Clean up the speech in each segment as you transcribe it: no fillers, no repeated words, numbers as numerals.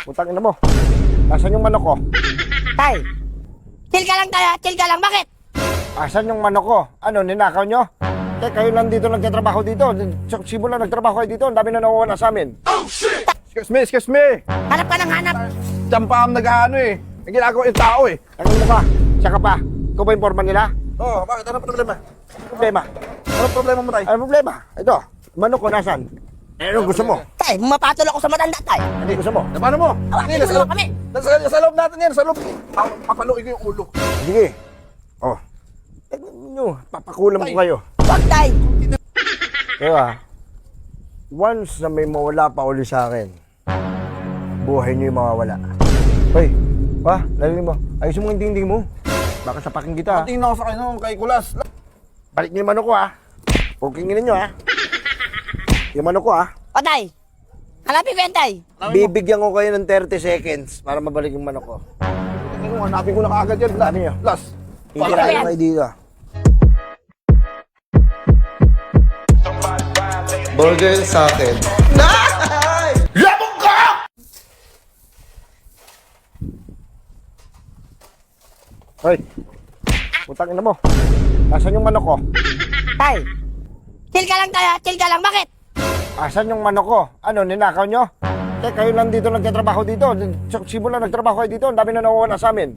Putang ina mo. Nasaan yung manok ko? Tay, chill ka lang tayo, chill ka lang. Bakit? Asan yung manok ko? Ano, ninakaw nyo? Kayo lang dito nagtatrabaho dito. Simula nagtrabaho kayo dito. Ang dami na nawawala sa amin. Excuse me. Hanap ka ng hanap. Diyan pa ang nag-ano eh. May ginagawa yung tao eh. Ano mo ka? Siya ka pa? Ikaw ba yung foreman nila? Oh, bakit? Ano problema? Problema? Ano problema mo tayo? Ano problema? Ito, manok ko nasan? Anong gusto mo? Tay, mapatol ako sa matanda, tay. Ano gusto mo? Paano mo? Awatin mo naman kami. Sa loob natin yan, sa loob. Papaluin ko yung ulo. Sige. Oh. Nyo, papakulam ko kayo. Wag, tay. Diba? Once na may mawala pa uli sa akin, buhay nyo yung mawawala. Hoy, narinig mo. Ayusin mo yung dingding mo. Baka sapakin kita. Tingnan ko sa kanya kay Kulas. Balik niyo yung manok ko Pukingin ninyo Yung manok ko O, tay. Hanapin ko yan, tay. Bibigyan ko kayo ng 30 seconds para mabalik yung manok ko. Hanapin ko na kaagad yan. Ano yun? Plus. Hindi Para na yan. kayo dito. Burger sa akin. Hoy, putang ina mo. Nasaan yung manok ko? Tay, chill ka lang tayo, chill ka lang. Bakit? Asan yung manok ko? Ano, ninakaw nyo? Kayo lang dito nagtatrabaho dito. Simula nagtrabaho kayo dito. Ang dami na nawawala sa amin.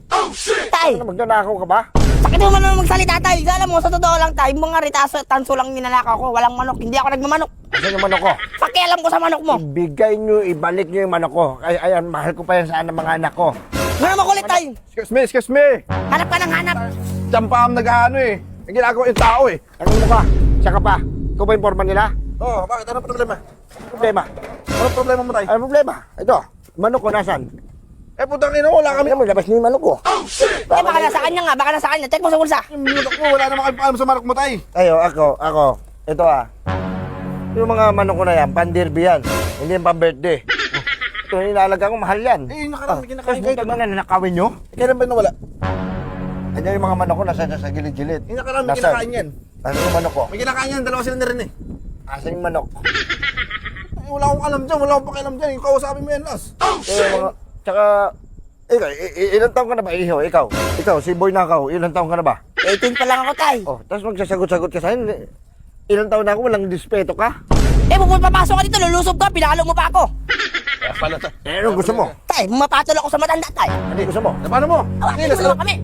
Tay, Ano, magnanakaw ka ba? bakit mo man magsalita, tay? Alam mo, sa totoo lang, tay, mga ritaso at tanso lang ninanakaw ko. Walang manok, hindi ako nagmamanok. Asan yung manok ko? Pakialam ko sa manok mo. Ibigay nyo, ibalik nyo yung manok ko. Ayan, mahal ko pa yan sa ng mga anak ko. Ano makulit, tay? Excuse me. Hanap ka ng hanap. Diyan pa ang nag-ano eh. May ginagawa yung tao eh. Ano mo ka? Siya ka pa? Ikaw ba yung foreman nila? Oh, bakit? Ano problema? Problema? Ano problema mo tayo? Ano problema? Ito, manok ko nasan? Eh, putang ina, wala kami. Kami mo, labas niyo yung manok ko. Eh, baka nasa kanya nga, baka nasa kanya. Check mo sa bulsa. Yung manok mo, wala naman kami paalam sa manok mo tayo. Ayo, ako. Ito Yung mga manok ko na yan, pan-derby yan. Hindi yung pan-birthday. Ito, inalaga ko, mahal yan. Eh, yung nakaraan, kinakain Kasi ko. mga nanakawin nyo? Kailan ba nawala? Ayan yung mga manok ko, nasa sa gilid-gilid. Yung nakaraan, may kinakain yan. Nasa yung manok ko? May kinakain yan, dalawa sila na rin eh. Asan yung manok? Eh, wala akong alam dyan, wala akong pakialam dyan. Yung kausapin mo yan, Las. Tsaka, ikaw, ilang taong ka na ba, Iho? Ikaw, si Boy Nakaw, ilang taong ka na ba? 18 pa lang ako, tay. Oh, tapos magsasagot-sagot ka sa akin. Ilang taon na ako, walang dispeto ka? Eh, papasok ka dito, lulusob ka, pinakalo mo pa ako. Kaya pala ta. Ano gusto mo? Tay, mapatol ako sa matanda, tay. Ano gusto mo? Eh, paano mo? Awatin mo naman kami.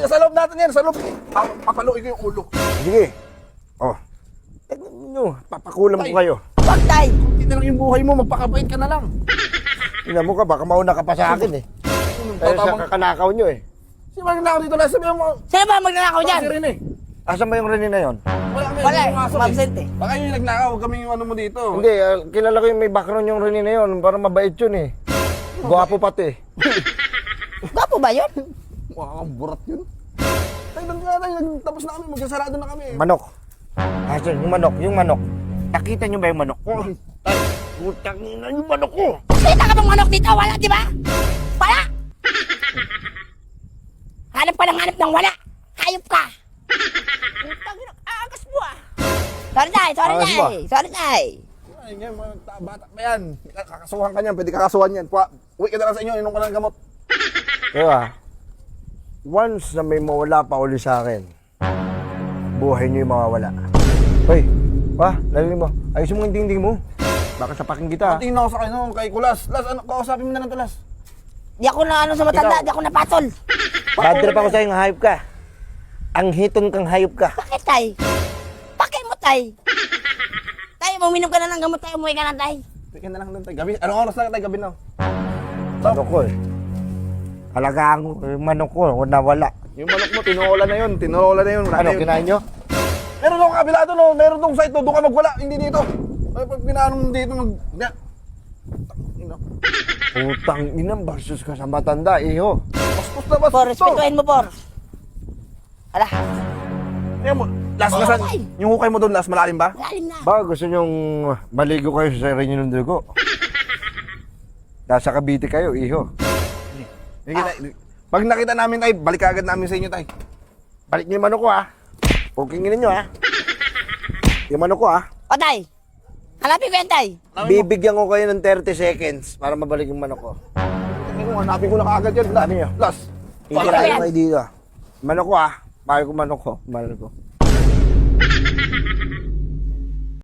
Sa loob natin yan, sa loob. Papaluin ko yung ulo. Sige. Oh. Nyo, papakulam ko kayo. Wag, tay. Hindi na lang yung buhay mo, magpakabait ka na lang. Tingnan mo ka, baka mauna ka pa sa akin Kaya sa kakanakaw nyo Sino ba naglalako dito, Las? Sabi mo, Sino ba magnanakaw dyan? si Rin eh. Asan ba yung Rene na yon? Wala kami, Wala yung aso mabsent eh. Baka yung nagnakaw, kami yung ano mo dito. Hindi, kilala ko yung may background yung Rene na yon. Para mabait yun Gwapo pati. Gwapo ba yun? Wow, burat yun. Tayo doon nga tayo, tapos na kami, magsasarado na kami. Manok. Asan yung manok? Nakita nyo ba yung manok ko? Ay, putang ina yung manok ko. Kita ka bang manok dito? Wala, di ba? Wala! Hanap ka ng wala. Hayop ka. Putang ina, agas mo ah. Sorry, tay. Agas mo? Sorry, tay. Ay, ngayon, mga bata pa yan. Kakasuhan ka niyan, pwede kakasuhan yan. Uwi ka na lang sa inyo, inom ka ng gamot. Diba? Once na may mawala pa uli sa akin, buhay nyo yung mawawala. Hoy, narinig mo. Ayusin mo yung dingding mo. Baka sapakin kita. Tingnan ko sa kanya, kay Kulas. Las, ano, kausapin mo na lang to, Las. Di ako na sa matanda, di ako napatol. Bad trip ako sa'yo, hayop ka. Ang hiton kang hayop ka. Bakit, tay? Bakit mo, tay? Tay, uminom ka na ng gamot tayo, umuwi ka na, tay. Uwi ka na lang doon, tayo. Gabi, anong oras na tayo, gabi na? Manok ko Alagaan ko, yung manok ko, nawala. Yung manok mo, tinola na yun, tinola na yun. Ano, kinain nyo? Meron doon kabila doon, no? Meron doon site doon, doon ka magwala, hindi dito. Ay, pag pinanong dito, Putang inang versus ka sa matanda, Iho. Paspos na, Por, respetuhin mo, por. Ala, Tingnan mo, Las, nasan? Yung hukay mo doon, Las, malalim ba? lalim na. Baka gusto nyong maligo kayo sa rin ng dugo. Nasa Cavite kayo, Iho. Pag nakita namin tayo, balik agad namin sa inyo tayo. Balik niyo yung manok ko, Pukingin ninyo, Yung manok ko, O, tay. Hanapin ko yan, tay. Bibigyan ko kayo ng 30 seconds para mabalik yung manok ko. hanapin ko na kaagad yan. Ano yun? Last. Itirahin mo kayo dito. Manok ko ah. Mahal ko manok ko. Mahal ko.